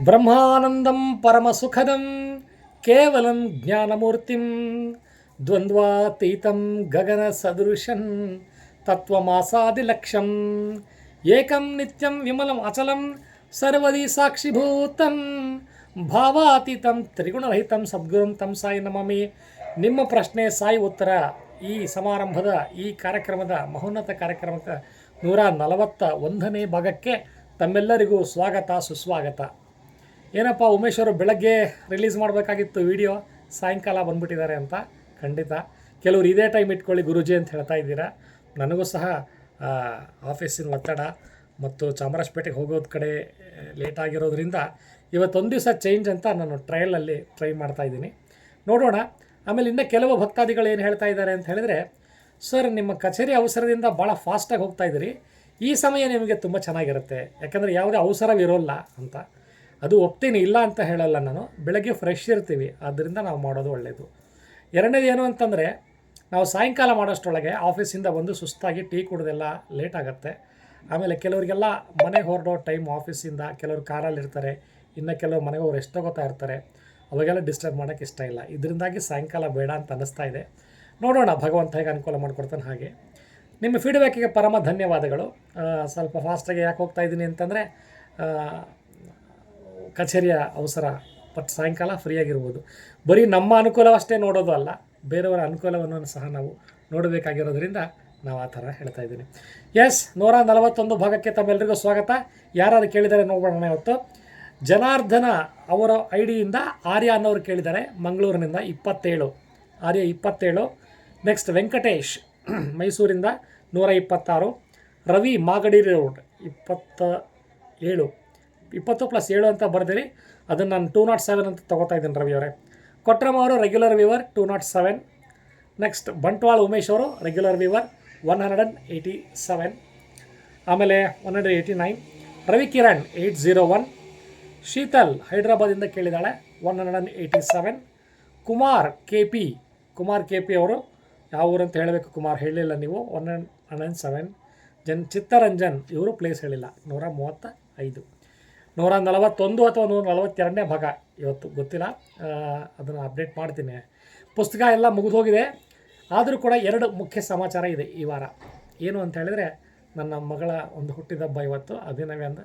ಬ್ರಹ್ಮಾನಂದಂ ಪರಮಸುಖದಂ ಕೇವಲಂ ಜ್ಞಾನಮೂರ್ತಿಂ ದ್ವಂದ್ವಾತೀತಂ ಗಗನ ಸದೃಶನ್ ತತ್ವಮಾಸಾದಿಲಕ್ಷ್ಯಂ ಏಕಂ ನಿತ್ಯಂ ವಿಮಲಂ ಅಚಲಂ ಸರ್ವದಿ ಸಾಕ್ಷಿಭೂತಂ ಭಾವಾತೀತಂ ತ್ರಿಗುಣರಹಿತಂ ಸದ್ಗುರುಂ ತಂ ಸಾಯಿ ನಮಾಮಿ. ನಿಮ್ಮ ಪ್ರಶ್ನೆ ಸಾಯಿ ಉತ್ತರ ಈ ಸಮಾರಂಭದ ಈ ಕಾರ್ಯಕ್ರಮದ ಮಹೋನ್ನತ ಕಾರ್ಯಕ್ರಮಕ್ಕೆ 141ನೇ ಭಾಗಕ್ಕೆ ತಮ್ಮೆಲ್ಲರಿಗೂ ಸ್ವಾಗತ ಸುಸ್ವಾಗತ. ಏನಪ್ಪ ಉಮೇಶ್ ಅವರು ಬೆಳಗ್ಗೆ ರಿಲೀಸ್ ಮಾಡಬೇಕಾಗಿತ್ತು ವಿಡಿಯೋ, ಸಾಯಂಕಾಲ ಬಂದುಬಿಟ್ಟಿದ್ದಾರೆ ಅಂತ. ಖಂಡಿತ ಕೆಲವರು ಇದೇ ಟೈಮ್ ಇಟ್ಕೊಳ್ಳಿ ಗುರೂಜಿ ಅಂತ ಹೇಳ್ತಾ ಇದ್ದೀರಾ. ನನಗೂ ಸಹ ಆಫೀಸಿನ ಒತ್ತಡ ಮತ್ತು ಚಾಮರಾಜಪೇಟೆಗೆ ಹೋಗೋದು ಕಡೆ ಲೇಟ್ ಆಗಿರೋದ್ರಿಂದ ಇವತ್ತೊಂದು ದಿವಸ ಚೇಂಜ್ ಅಂತ ನಾನು ಟ್ರಯಲಲ್ಲಿ ಟ್ರೈ ಮಾಡ್ತಾಯಿದ್ದೀನಿ. ನೋಡೋಣ. ಆಮೇಲೆ ಇನ್ನೂ ಕೆಲವು ಭಕ್ತಾದಿಗಳು ಏನು ಹೇಳ್ತಾ ಇದ್ದಾರೆ ಅಂತ ಹೇಳಿದರೆ, ಸರ್ ನಿಮ್ಮ ಕಚೇರಿ ಅವಸರದಿಂದ ಭಾಳ ಫಾಸ್ಟಾಗಿ ಹೋಗ್ತಾ ಇದ್ದೀರಿ, ಈ ಸಮಯ ನಿಮಗೆ ತುಂಬ ಚೆನ್ನಾಗಿರುತ್ತೆ, ಯಾಕಂದರೆ ಯಾವುದೇ ಅವಸರವಿರೋಲ್ಲ ಅಂತ. ಅದು ಒಪ್ತೀನಿ, ಇಲ್ಲ ಅಂತ ಹೇಳಲ್ಲ ನಾನು. ಬೆಳಗ್ಗೆ ಫ್ರೆಶ್ ಇರ್ತೀವಿ, ಆದ್ದರಿಂದ ನಾವು ಮಾಡೋದು ಒಳ್ಳೆಯದು. ಎರಡನೇದು ಏನು ಅಂತಂದರೆ, ನಾವು ಸಾಯಂಕಾಲ ಮಾಡೋಷ್ಟರೊಳಗೆ ಆಫೀಸಿಂದ ಬಂದು ಸುಸ್ತಾಗಿ ಟೀ ಕುಡ್ದೆಲ್ಲ ಲೇಟ್ ಆಗುತ್ತೆ. ಆಮೇಲೆ ಕೆಲವರಿಗೆಲ್ಲ ಮನೆಗೆ ಹೊರಡೋ ಟೈಮ್ ಆಫೀಸಿಂದ, ಕೆಲವರು ಕಾರಲ್ಲಿರ್ತಾರೆ, ಇನ್ನು ಕೆಲವರು ಮನೆಗೆ ಹೋಗಿ ರೆಸ್ಟ್ ತಗೋತಾ ಇರ್ತಾರೆ. ಅವಾಗೆಲ್ಲ ಡಿಸ್ಟರ್ಬ್ ಮಾಡೋಕ್ಕೆ ಇಷ್ಟ ಇಲ್ಲ. ಇದರಿಂದಾಗಿ ಸಾಯಂಕಾಲ ಬೇಡ ಅಂತ ಅನ್ನಿಸ್ತಾ ಇದೆ. ನೋಡೋಣ, ಭಗವಂತ ಹೇಗೆ ಅನುಕೂಲ ಮಾಡಿಕೊಡ್ತಾನೆ ಹಾಗೆ. ನಿಮ್ಮ ಫೀಡ್ಬ್ಯಾಕಿಗೆ ಪರಮ ಧನ್ಯವಾದಗಳು. ಸ್ವಲ್ಪ ಫಾಸ್ಟಾಗಿ ಯಾಕೆ ಹೋಗ್ತಾ ಇದ್ದೀನಿ ಅಂತಂದರೆ, ಕಚೇರಿಯ ಅವಸರ, ಬಟ್ ಸಾಯಂಕಾಲ ಫ್ರೀಯಾಗಿರ್ಬೋದು. ಬರೀ ನಮ್ಮ ಅನುಕೂಲವಷ್ಟೇ ನೋಡೋದು ಅಲ್ಲ, ಬೇರೆಯವರ ಅನುಕೂಲವನ್ನು ಸಹ ನಾವು ನೋಡಬೇಕಾಗಿರೋದ್ರಿಂದ ನಾವು ಆ ಥರ ಹೇಳ್ತಾ ಇದ್ದೀನಿ. ಎಸ್, 141 ಭಾಗಕ್ಕೆ ತಮ್ಮೆಲ್ಲರಿಗೂ ಸ್ವಾಗತ. ಯಾರು ಕೇಳಿದ್ದಾರೆ ನೋಡೋಣ. ಇವತ್ತು ಜನಾರ್ದನ ಅವರ ಐಡಿಯಿಂದ ಆರ್ಯ ಅನ್ನೋರು ಕೇಳಿದ್ದಾರೆ, ಮಂಗಳೂರಿನಿಂದ 27, ಆರ್ಯ 27. ನೆಕ್ಸ್ಟ್ ವೆಂಕಟೇಶ್ ಮೈಸೂರಿಂದ 126, ರವಿ ಮಾಗಡಿ ರೋಡ್ 27, 20+7 ಅಂತ ಬರ್ದಿರಿ. ಅದನ್ನು ನಾನು 207 ಅಂತ ತೊಗೋತಾ ಇದ್ದೀನಿ. ರವಿ ಅವರೇ. ಕೊಟ್ರಮ್ಮ ಅವರು regular viewer 207. Next Bantwal Umesh ಅವರು ರೆಗ್ಯುಲರ್ ವ್ಯೂವರ್ 187. ಆಮೇಲೆ 189. ರವಿ ಕಿರಣ್ 801. ಶೀತಲ್ ಹೈದ್ರಾಬಾದಿಂದ ಕೇಳಿದಾಳೆ 187. ಕುಮಾರ್ ಕೆ ಪಿ ಅವರು ಯಾವ ಊರು ಅಂತ ಹೇಳಬೇಕು, ಕುಮಾರ್ ಹೇಳಲಿಲ್ಲ ನೀವು, 107. ಚಿತ್ತರಂಜನ್ ಇವರು ಪ್ಲೇಸ್ ಹೇಳಿಲ್ಲ, 135. 141 ಅಥವಾ 142ನೇ ಭಾಗ ಇವತ್ತು ಗೊತ್ತಿಲ್ಲ, ಅದನ್ನು ಅಪ್ಡೇಟ್ ಮಾಡ್ತೀನಿ. ಪುಸ್ತಕ ಎಲ್ಲ ಮುಗಿದು ಹೋಗಿದೆ. ಆದರೂ ಕೂಡ 2 ಮುಖ್ಯ ಸಮಾಚಾರ ಇದೆ ಈ ವಾರ. ಏನು ಅಂತ ಹೇಳಿದರೆ, ನನ್ನ ಮಗಳ ಒಂದು ಹುಟ್ಟಿದಬ್ಬ ಇವತ್ತು, ಅಭಿನವ್ಯಂದು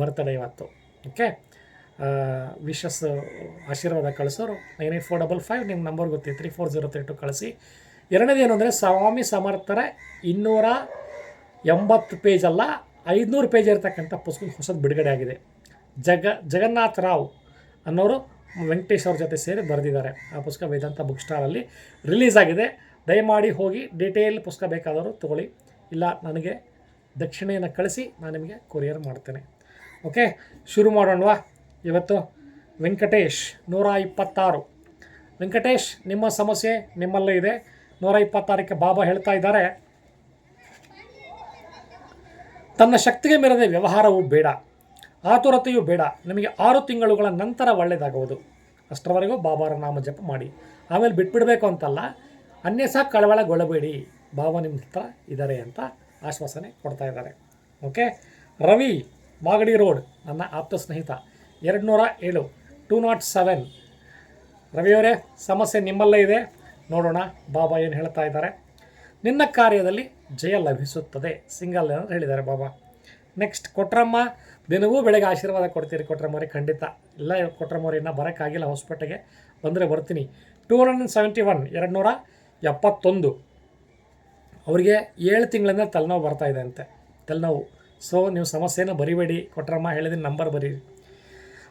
ಬರ್ತ್ಡೇ ಇವತ್ತು. ಓಕೆ, ವಿಶಸ್ ಆಶೀರ್ವಾದ ಕಳಿಸೋರು 98455 ನಿಮ್ಮ ನಂಬರ್ ಗೊತ್ತಿತ್ತು 34032 ಕಳಿಸಿ. ಎರಡನೇದು ಏನು ಅಂದರೆ, ಸ್ವಾಮಿ ಸಮರ್ಥರ 280 ಪೇಜ್ ಅಲ್ಲ 500 ಪೇಜ್ ಇರತಕ್ಕಂಥ ಪುಸ್ತಕ ಹೊಸದು ಬಿಡುಗಡೆ ಆಗಿದೆ. ಜಗನ್ನಾಥ ರಾವ್ ಅನ್ನೋರು ವೆಂಕಟೇಶ್ ಅವ್ರ ಜೊತೆ ಸೇರಿ ಬರೆದಿದ್ದಾರೆ. ಆ ಪುಸ್ತಕ ವೇದಾಂತ ಬುಕ್ ಸ್ಟಾಲಲ್ಲಿ ರಿಲೀಸ್ ಆಗಿದೆ. ದಯಮಾಡಿ ಹೋಗಿ ಡೀಟೇಲ್ ಪುಸ್ತಕ ಬೇಕಾದವರು ತೊಗೊಳ್ಳಿ, ಇಲ್ಲ ನನಗೆ ದಕ್ಷಿಣೆಯನ್ನು ಕಳಿಸಿ, ನಾನು ನಿಮಗೆ ಕೊರಿಯರ್ ಮಾಡ್ತೇನೆ. ಓಕೆ, ಶುರು ಮಾಡೋಣವಾ. ಇವತ್ತು ವೆಂಕಟೇಶ್ 126. ವೆಂಕಟೇಶ್, ನಿಮ್ಮ ಸಮಸ್ಯೆ ನಿಮ್ಮಲ್ಲೇ ಇದೆ. 126ಕ್ಕೆ ಬಾಬಾ ಹೇಳ್ತಾ ಇದ್ದಾರೆ, ತನ್ನ ಶಕ್ತಿಗೆ ಮೀರದೆ ವ್ಯವಹಾರವೂ ಬೇಡ, ಆತುರತೆಯೂ ಬೇಡ, ನಿಮಗೆ 6 ತಿಂಗಳುಗಳ ನಂತರ ಒಳ್ಳೆಯದಾಗುವುದು. ಅಷ್ಟರವರೆಗೂ ಬಾಬಾರ ನಾಮ ಜಪ ಮಾಡಿ, ಆಮೇಲೆ ಬಿಟ್ಬಿಡಬೇಕು ಅಂತಲ್ಲ, ಅನ್ಯಸಹ ಕಳವಳಗೊಳ್ಳಬೇಡಿ, ಬಾಬಾ ನಿಮ್ಮ ಹತ್ರ ಇದ್ದಾರೆ ಅಂತ ಆಶ್ವಾಸನೆ ಕೊಡ್ತಾ ಇದ್ದಾರೆ. ಓಕೆ, ರವಿ ಮಾಗಡಿ ರೋಡ್ ನನ್ನ ಆಪ್ತ ಸ್ನೇಹಿತ 207, 207. ರವಿಯವರೇ, ಸಮಸ್ಯೆ ನಿಮ್ಮಲ್ಲೇ ಇದೆ. ನೋಡೋಣ ಬಾಬಾ ಏನು ಹೇಳ್ತಾ ಇದ್ದಾರೆ. ನಿನ್ನ ಕಾರ್ಯದಲ್ಲಿ ಜಯ ಲಭಿಸುತ್ತದೆ, ಸಿಂಗಲ್ ಅಂತ ಹೇಳಿದ್ದಾರೆ ಬಾಬಾ. ನೆಕ್ಸ್ಟ್ ಕೊಟ್ರಮ್ಮ, ದಿನವೂ ಬೆಳಗ್ಗೆ ಆಶೀರ್ವಾದ ಕೊಡ್ತೀರಿ ಕೊಟ್ರಮ್ಮವ್ರೆ. ಖಂಡಿತ ಇಲ್ಲ ಕೊಟ್ರಮ್ಮವ್ರೆ, ಇನ್ನೂ ಬರೋಕ್ಕಾಗಿಲ್ಲ, ಹೊಸಪೇಟೆಗೆ ಬಂದರೆ ಬರ್ತೀನಿ. 271, 271. ಅವರಿಗೆ 7 ತಿಂಗಳಿಂದ ತಲೆನೋವು ಬರ್ತಾಯಿದೆ ಅಂತೆ, ತಲೆನೋವು. ಸೊ ನೀವು ಸಮಸ್ಯೆನ ಬರಿಬೇಡಿ, ಕೊಟ್ರಮ್ಮ ಹೇಳಿದ್ದೀನಿ, ನಂಬರ್ ಬರೀರಿ.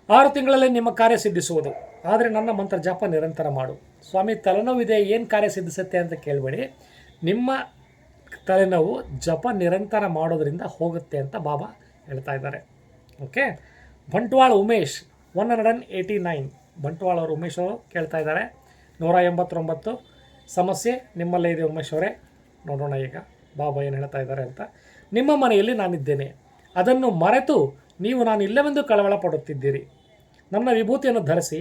6 ತಿಂಗಳಲ್ಲಿ ನಿಮ್ಮ ಕಾರ್ಯ ಸಿದ್ಧಿಸುವುದು, ಆದರೆ ನನ್ನ ಮಂತ್ರ ಜಪ ನಿರಂತರ ಮಾಡು. ಸ್ವಾಮಿ ತಲೆನೋವಿದೆ, ಏನು ಕಾರ್ಯ ಸಿದ್ಧಿಸುತ್ತೆ ಅಂತ ಕೇಳಬೇಡಿ, ನಿಮ್ಮ ತಲೆನೋವು ಜಪ ನಿರಂತರ ಮಾಡೋದರಿಂದ ಹೋಗುತ್ತೆ ಅಂತ ಬಾಬಾ ಹೇಳ್ತಾ ಇದ್ದಾರೆ. ಓಕೆ, ಬಂಟ್ವಾಳ ಉಮೇಶ್ 189. ಬಂಟ್ವಾಳ ಅವರು ಉಮೇಶ್ ಅವರು ಕೇಳ್ತಾ ಇದ್ದಾರೆ 189. ಸಮಸ್ಯೆ ನಿಮ್ಮಲ್ಲೇ ಇದೆ ಉಮೇಶ್ ಅವರೇ. ನೋಡೋಣ ಈಗ ಬಾಬಾ ಏನು ಹೇಳ್ತಾ ಇದ್ದಾರೆ ಅಂತ. ನಿಮ್ಮ ಮನೆಯಲ್ಲಿ ನಾನಿದ್ದೇನೆ, ಅದನ್ನು ಮರೆತು ನೀವು ನಾನು ಇಲ್ಲವೆಂದು ಕಳವಳ ಪಡುತ್ತಿದ್ದೀರಿ. ನನ್ನ ವಿಭೂತಿಯನ್ನು ಧರಿಸಿ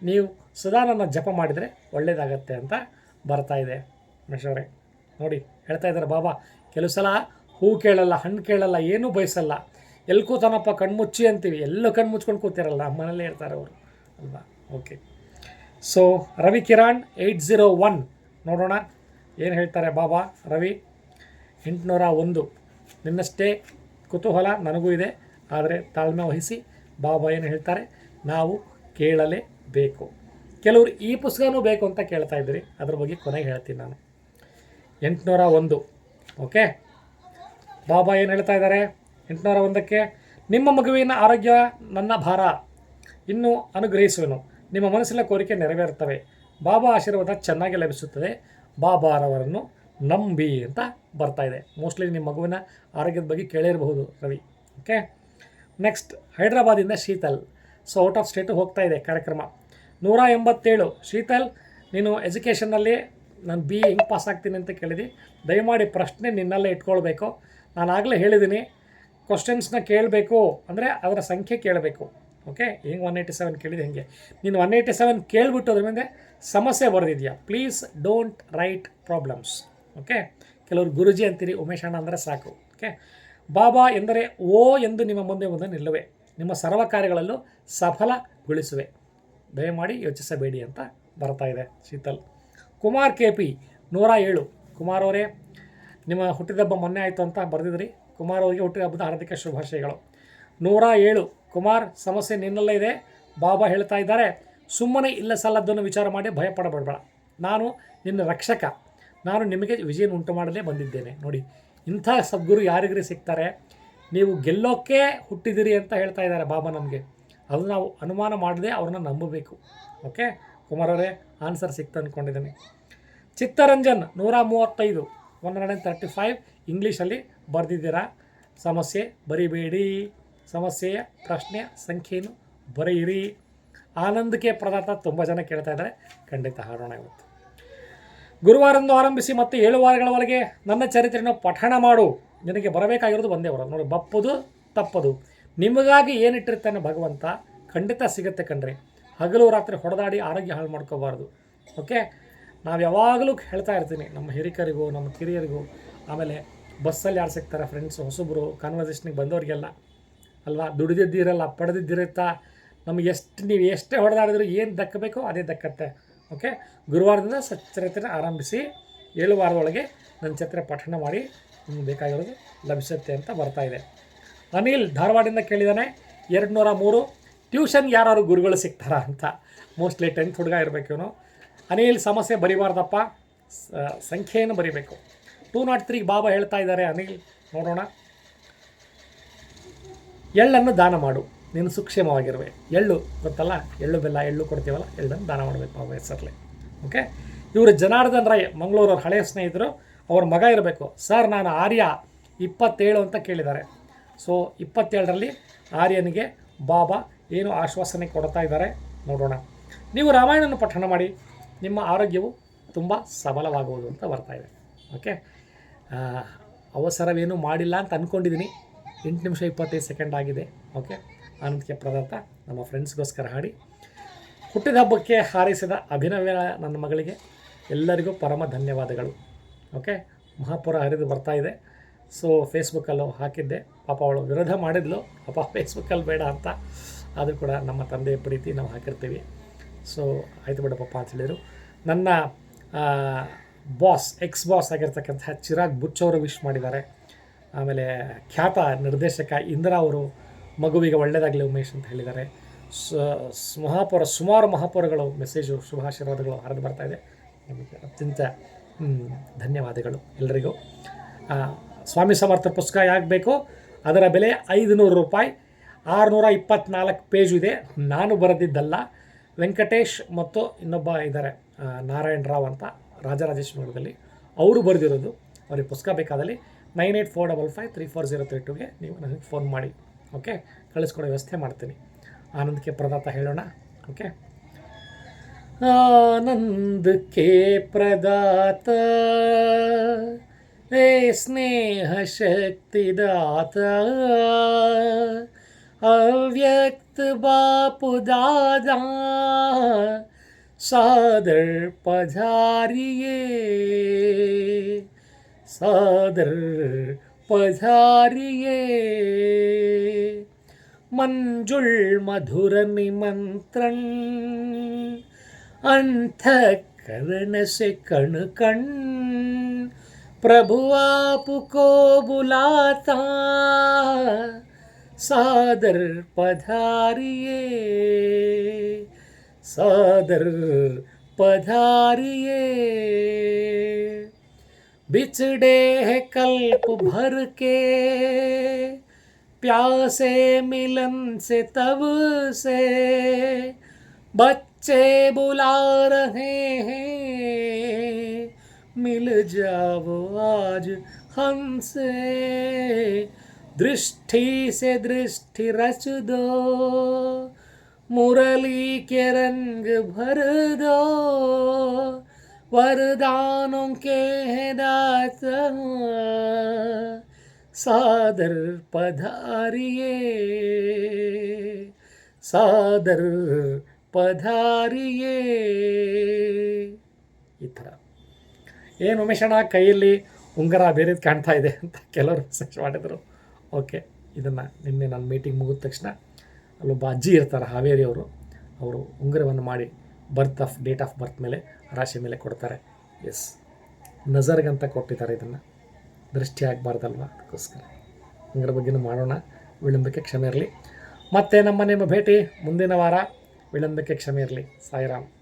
ನೀವು ಸದಾ ನನ್ನ ಜಪ ಮಾಡಿದರೆ ಒಳ್ಳೆಯದಾಗತ್ತೆ ಅಂತ ಬರ್ತಾ ಇದೆ ಉಮೇಶ್ ಅವರೇ. ನೋಡಿ ಹೇಳ್ತಾ ಇದ್ದಾರೆ ಬಾಬಾ, ಕೆಲವು ಸಲ ಹೂ ಕೇಳಲ್ಲ, ಹಣ್ಣು ಕೇಳಲ್ಲ, ಏನೂ ಬಯಸಲ್ಲ, ಎಲ್ಲಿ ಕೂತಾನಪ್ಪ ಕಣ್ಮುಚ್ಚಿ ಅಂತೀವಿ, ಎಲ್ಲೋ ಕಣ್ಣು ಮುಚ್ಕೊಂಡು ಕೂತಿರಲ್ಲ, ಮನೇಲೇ ಇರ್ತಾರೆ ಅವರು ಅಲ್ವಾ. ಓಕೆ, ಸೊ ರವಿ ಕಿರಣ್ 801 ನೋಡೋಣ ಏನು ಹೇಳ್ತಾರೆ ಬಾಬಾ ರವಿ. 801 ನಿನ್ನಷ್ಟೇ ಕುತೂಹಲ ನನಗೂ ಇದೆ, ಆದರೆ ತಾಳ್ಮೆ ವಹಿಸಿ ಬಾಬಾ ಏನು ಹೇಳ್ತಾರೆ ನಾವು ಕೇಳಲೇಬೇಕು. ಕೆಲವರು ಈ ಪುಸ್ತಕನೂ ಬೇಕು ಅಂತ ಕೇಳ್ತಾ ಇದ್ದೀರಿ, ಅದ್ರ ಬಗ್ಗೆ ಕೊನೆಗೆ ಹೇಳ್ತೀನಿ ನಾನು. 801 ಓಕೆ, ಬಾಬಾ ಏನು ಹೇಳ್ತಾ ಇದ್ದಾರೆ 801ಕ್ಕೆ, ನಿಮ್ಮ ಮಗುವಿನ ಆರೋಗ್ಯ ನನ್ನ ಭಾರ, ಇನ್ನೂ ಅನುಗ್ರಹಿಸುವೆನು, ನಿಮ್ಮ ಮನಸ್ಸಿನ ಕೋರಿಕೆ ನೆರವೇರುತ್ತವೆ, ಬಾಬಾ ಆಶೀರ್ವಾದ ಚೆನ್ನಾಗಿ ಲಭಿಸುತ್ತದೆ, ಬಾಬಾರವರನ್ನು ನಂಬಿ ಅಂತ ಬರ್ತಾ ಇದೆ. ಮೋಸ್ಟ್ಲಿ ನಿಮ್ಮ ಮಗುವಿನ ಆರೋಗ್ಯದ ಬಗ್ಗೆ ಕೇಳಿರಬಹುದು ರವಿ. ಓಕೆ, ನೆಕ್ಸ್ಟ್ ಹೈದ್ರಾಬಾದಿಂದ Sheetal. So out of state ಹೋಗ್ತಾ ಇದೆ ಕಾರ್ಯಕ್ರಮ. 187 ಶೀತಲ್, ನೀನು ಎಜುಕೇಷನ್ನಲ್ಲಿ ನಾನು BA ಹೆಂಗೆ ಪಾಸ್ ಆಗ್ತೀನಿ ಅಂತ ಕೇಳಿದಿ, ದಯಮಾಡಿ ಪ್ರಶ್ನೆ ನಿನ್ನಲ್ಲೇ ಇಟ್ಕೊಳ್ಬೇಕು. ನಾನು ಆಗಲೇ ಹೇಳಿದ್ದೀನಿ, ಕ್ವಶನ್ಸ್ನ ಕೇಳಬೇಕು ಅಂದರೆ ಅದರ ಸಂಖ್ಯೆ ಕೇಳಬೇಕು. ಓಕೆ, ಹೆಂಗೆ 187 ಕೇಳಿದೆ ಹೆಂಗೆ, ನೀನು 187 ಕೇಳಿಬಿಟ್ಟು ಅದ್ರ ಮೇಲೆ ಸಮಸ್ಯೆ ಬರೆದಿದೆಯಾ, please don't write problems. Okay, ಕೆಲವರು ಗುರುಜಿ ಅಂತೀರಿ, ಉಮೇಶ್ ಅಣ್ಣ ಅಂದರೆ ಸಾಕು. ಓಕೆ, ಬಾಬಾ ಎಂದರೆ ಓ ಎಂದು ನಿಮ್ಮ ಮುಂದೆ ನಿಲ್ಲುವೆ, ನಿಮ್ಮ ಸರ್ವ ಕಾರ್ಯಗಳಲ್ಲೂ ಸಫಲಗೊಳಿಸುವೆ, ದಯಮಾಡಿ ಯೋಚಿಸಬೇಡಿ ಅಂತ ಬರ್ತಾ ಇದೆ ಶೀತಲ್. ಕುಮಾರ್ KP 107, ಕುಮಾರ್ ಅವರೇ ನಿಮ್ಮ ಹುಟ್ಟಿದಬ್ಬ ಮೊನ್ನೆ ಆಯಿತು ಅಂತ ಬರೆದಿದ್ರಿ, ಕುಮಾರ್ ಅವರಿಗೆ ಹುಟ್ಟಿದಬ್ಬದ ಹಾರ್ದಿಕ ಶುಭಾಶಯಗಳು. 107 ಕುಮಾರ್, ಸಮಸ್ಯೆ ನಿನ್ನಲ್ಲೇ ಇದೆ, ಬಾಬಾ ಹೇಳ್ತಾ ಇದ್ದಾರೆ ಸುಮ್ಮನೆ ಇಲ್ಲ ಸಲ್ಲದ್ದನ್ನು ವಿಚಾರ ಮಾಡಿ ಭಯಪಡಬೇಡ, ನಾನು ನಿನ್ನ ರಕ್ಷಕ, ನಾನು ನಿಮಗೆ ವಿಜಯನ ಉಂಟು ಮಾಡಲೇ ಬಂದಿದ್ದೇನೆ. ನೋಡಿ, ಇಂಥ ಸದ್ಗುರು ಯಾರಿಗರಿ ಸಿಗ್ತಾರೆ, ನೀವು ಗೆಲ್ಲೋಕ್ಕೆ ಹುಟ್ಟಿದಿರಿ ಅಂತ ಹೇಳ್ತಾ ಇದ್ದಾರೆ ಬಾಬಾ ನಮಗೆ, ಅದು ನಾವು ಅನುಮಾನ ಮಾಡದೆ ಅವ್ರನ್ನ ನಂಬಬೇಕು. ಓಕೆ ಕುಮಾರ್ ಅವರೇ, ಆನ್ಸರ್ ಸಿಕ್ತು ಅಂದ್ಕೊಂಡಿದ್ದೀನಿ. ಚಿತ್ತರಂಜನ್ 135 135 ಇಂಗ್ಲೀಷಲ್ಲಿ ಬರೆದಿದ್ದೀರಾ, ಸಮಸ್ಯೆ ಬರಿಬೇಡಿ, ಸಮಸ್ಯೆಯ ಪ್ರಶ್ನೆಯ ಸಂಖ್ಯೆಯನ್ನು ಬರೆಯಿರಿ. ಆನಂದಕ್ಕೆ ಪದಾರ್ಥ ತುಂಬ ಜನ ಕೇಳ್ತಾ ಇದ್ದಾರೆ, ಖಂಡಿತ ಹಾಡೋಣ ಇವತ್ತು. ಗುರುವಾರಂದು ಆರಂಭಿಸಿ ಮತ್ತೆ 7 ವಾರಗಳವರೆಗೆ ನನ್ನ ಚರಿತ್ರೆಯನ್ನು ಪಠಣ ಮಾಡು, ನಿನಗೆ ಬರಬೇಕಾಗಿರೋದು ಒಂದೇ ಬರೋದು ನೋಡಿ, ಬಪ್ಪದು ತಪ್ಪದು, ನಿಮಗಾಗಿ ಏನಿಟ್ಟಿರ್ತಾನೆ ಭಗವಂತ ಖಂಡಿತ ಸಿಗುತ್ತೆ ಕಣ್ರಿ. ಹಗಲು ರಾತ್ರಿ ಹೊಡೆದಾಡಿ ಆರೋಗ್ಯ ಹಾಳು ಮಾಡ್ಕೋಬಾರ್ದು. ಓಕೆ, ನಾವು ಯಾವಾಗಲೂ ಹೇಳ್ತಾ ಇರ್ತೀನಿ ನಮ್ಮ ಹಿರಿಕರಿಗೂ ನಮ್ಮ ಕಿರಿಯರಿಗೂ, ಆಮೇಲೆ ಬಸ್ಸಲ್ಲಿ ಯಾರು ಸಿಗ್ತಾರೆ ಫ್ರೆಂಡ್ಸ್ ಹೊಸಬ್ರು ಕಾನ್ವರ್ಸೇಷನ್ಗೆ ಬಂದವರಿಗೆಲ್ಲ ಅಲ್ವಾ, ದುಡಿದಿದ್ದಿರಲ್ಲ ಪಡೆದಿದ್ದಿರುತ್ತಾ, ನಮಗೆ ನೀವು ಎಷ್ಟೇ ಹೊಡೆದಾಡಿದ್ರು ಏನು ದಕ್ಕಬೇಕೋ ಅದೇ ದಕ್ಕತ್ತೆ. ಓಕೆ, ಗುರುವಾರದಿಂದ ಚರಿತ್ರೆ ಆರಂಭಿಸಿ 7 ವಾರದೊಳಗೆ ನನ್ನ ಚರಿತ್ರೆ ಪಠಣ ಮಾಡಿ ನಿಮ್ಗೆ ಬೇಕಾಗಿರೋದು ಲಭಿಸುತ್ತೆ ಅಂತ ಬರ್ತಾ ಇದೆ. ಅನಿಲ್ ಧಾರವಾಡದಿಂದ ಕೇಳಿದ್ದಾನೆ 203 ಟ್ಯೂಷನ್ ಯಾರು ಗುರುಗಳು ಸಿಗ್ತಾರಾ ಅಂತ, ಮೋಸ್ಟ್ಲಿ 10th ಹುಡುಗ ಇರಬೇಕು ಇವನು. ಅನಿಲ್, ಸಮಸ್ಯೆ ಬರಿಬಾರ್ದಪ್ಪ, ಸಂಖ್ಯೆಯನ್ನು ಬರಿಬೇಕು. 203 ಬಾಬಾ ಹೇಳ್ತಾ ಇದ್ದಾರೆ ಅನಿಲ್, ನೋಡೋಣ. ಎಳ್ಳನ್ನು ದಾನ ಮಾಡು, ನೀನು ಸುಕ್ಷೇಮವಾಗಿರುವೆ. ಎಳ್ಳು ಗೊತ್ತಲ್ಲ, ಎಳ್ಳು ಬೆಲ್ಲ ಎಳ್ಳು ಕೊಡ್ತೀವಲ್ಲ, ಎಳ್ಳನ್ನು ದಾನ ಮಾಡಬೇಕು ಬಾಬಾ ಹೆಸರಲ್ಲೇ. ಓಕೆ, ಇವರು ಜನಾರ್ದನ್ ರಾಯ್ ಮಂಗಳೂರವ್ರ ಹಳೆಯ ಸ್ನೇಹಿತರು, ಅವ್ರ ಮಗ ಇರಬೇಕು. ಸರ್ ನಾನು ಆರ್ಯ 27 ಅಂತ ಕೇಳಿದ್ದಾರೆ. ಸೊ 27ರಲ್ಲಿ ಆರ್ಯನಿಗೆ ಬಾಬಾ ಏನು ಆಶ್ವಾಸನೆ ಕೊಡ್ತಾ ಇದ್ದಾರೆ ನೋಡೋಣ. ನೀವು ರಾಮಾಯಣವನ್ನು ಪಠಣ ಮಾಡಿ, ನಿಮ್ಮ ಆರೋಗ್ಯವು ತುಂಬ ಸಬಲವಾಗುವುದು ಅಂತ ಬರ್ತಾ ಇದೆ. ಓಕೆ, ಅವಸರವೇನು ಮಾಡಿಲ್ಲ ಅಂತ ಅಂದ್ಕೊಂಡಿದ್ದೀನಿ. 8 ನಿಮಿಷ 25 ಸೆಕೆಂಡ್ ಆಗಿದೆ. ಓಕೆ, ಆನಂದಕ್ಕೆ ಪದಾರ್ಥ ನಮ್ಮ ಫ್ರೆಂಡ್ಸ್ಗೋಸ್ಕರ ಹಾಡಿ. ಹುಟ್ಟಿದ ಹಬ್ಬಕ್ಕೆ ಹಾರೈಸಿದ ಅಭಿನವ ನನ್ನ ಮಗಳಿಗೆ ಎಲ್ಲರಿಗೂ ಪರಮ ಧನ್ಯವಾದಗಳು. ಓಕೆ, ಮಹಾಪುರ ಹರಿದು ಬರ್ತಾ ಇದೆ. ಸೊ ಫೇಸ್ಬುಕ್ಕಲ್ಲೂ ಹಾಕಿದ್ದೆ, ಪಾಪ ಅವಳು ವಿರೋಧ ಮಾಡಿದ್ಲು, ಪಾಪ ಫೇಸ್ಬುಕ್ಕಲ್ಲಿ ಬೇಡ ಅಂತ, ಆದರೂ ಕೂಡ ನಮ್ಮ ತಂದೆಯ ಪ್ರೀತಿ ನಾವು ಹಾಕಿರ್ತೀವಿ. ಸೊ ಆಯಿತು ಬಿಡ ಪಾಪ ಅಂತ ಹೇಳಿದರು. ನನ್ನ ಬಾಸ್ ಎಕ್ಸ್ ಬಾಸ್ ಆಗಿರ್ತಕ್ಕಂಥ ಚಿರಾಗ್ ಬುಚ್ ಅವರು ವಿಶ್ ಮಾಡಿದ್ದಾರೆ. ಆಮೇಲೆ ಖ್ಯಾತ ನಿರ್ದೇಶಕ ಇಂದಿರಾ ಅವರು ಮಗುವಿಗೆ ಒಳ್ಳೆಯದಾಗಲಿ ಉಮೇಶ್ ಅಂತ ಹೇಳಿದ್ದಾರೆ. ಸುಮಾರು ಮಹಾಪುರಗಳು ಮೆಸೇಜು ಶುಭಾಶೀರ್ವಾದಗಳು ಹರಿದು ಬರ್ತಾ ಇದೆ. ನಿಮಗೆ ಅತ್ಯಂತ ಧನ್ಯವಾದಗಳು ಎಲ್ಲರಿಗೂ. ಸ್ವಾಮಿ ಸಮರ್ಥ ಪುಸ್ತಕ ಯಾಕೆ ಬೇಕು, ಅದರ ಬೆಲೆ 500 ರೂಪಾಯಿ, 624 ಪೇಜು ಇದೆ. ನಾನು ಬರೆದಿದ್ದಲ್ಲ, ವೆಂಕಟೇಶ್ ಮತ್ತು ಇನ್ನೊಬ್ಬ ಇದ್ದಾರೆ ನಾರಾಯಣ ರಾವ್ ಅಂತ ರಾಜರಾಜೇಶ್ವರದಲ್ಲಿ, ಅವರು ಬರೆದಿರೋದು. ಅವ್ರಿಗೆ ಪುಸ್ತಕ ಬೇಕಾದಲ್ಲಿ 9845534032ಗೆ ನೀವು ನನಗೆ ಫೋನ್ ಮಾಡಿ. ಓಕೆ, ಕಳಿಸ್ಕೊಡೋ ವ್ಯವಸ್ಥೆ ಮಾಡ್ತೀನಿ. ಆನಂದಕ್ಕೆ ಪ್ರದಾತ ಹೇಳೋಣ. ಓಕೆ, ಆನಂದಕ್ಕೆ ಪ್ರದಾತ ಹೇ ಸ್ನೇಹ ಶಕ್ತಿದಾತ, ಅವ್ಯಕ್ತ ಬಾಪು ದಾದಾ ಸಾದರ್ ಪಧಾರಿಯೇ, ಸಾದರ್ पधारिए, मंजुल मधुर निमंत्रण, अंतःकरण से कण कण प्रभु आपको बुलाता, सादर पधारिए, सादर पधारिए। बिछड़े हैं कल्प भर के, प्यासे मिलन से तब से, बच्चे बुला रहे हैं, मिल जाओ आज हमसे। दृष्टि से दृष्टि रच दो, मुरली के रंग भर दो, वरदानों के हैं दाता, सादर पधारिए, सादर ಪಧಾರಿಯೇ. ಈ ಥರ ಏನು ಉಮೇಶಣ್ಣ ಕೈಯಲ್ಲಿ ಉಂಗುರ ಬೇರೆದು ಕಾಣ್ತಾ ಇದೆ ಅಂತ ಕೆಲವರು ಮೆಸೇಜ್ ಮಾಡಿದರು. ಓಕೆ, ಇದನ್ನು ನಿನ್ನೆ ನನ್ನ ಮೀಟಿಂಗ್ ಮುಗಿದ ತಕ್ಷಣ ಅಲ್ಲೊಬ್ಬ ಅಜ್ಜಿ ಇರ್ತಾರೆ ಹಾವೇರಿಯವರು, ಅವರು ಉಂಗುರವನ್ನು ಮಾಡಿ ಡೇಟ್ ಆಫ್ ಬರ್ತ್ ಮೇಲೆ ರಾಶಿ ಮೇಲೆ ಕೊಡ್ತಾರೆ. ಎಸ್, ನಜರ್ಗಂತ ಕೊಟ್ಟಿದ್ದಾರೆ, ಇದನ್ನು ದೃಷ್ಟಿ ಆಗಬಾರ್ದಲ್ವ, ಅದಕ್ಕೋಸ್ಕರ ಉಂಗುರ ಬಗ್ಗೆನೂ ಮಾಡೋಣ. ವಿಳಂಬಕ್ಕೆ ಕ್ಷಮೆ ಇರಲಿ. ಮತ್ತೆ ನಿಮ್ಮ ಭೇಟಿ ಮುಂದಿನ ವಾರ. ವಿಳಂಬಕ್ಕೆ ಕ್ಷಮೆ ಇರಲಿ. ಸಾಯಿರಾಮ್.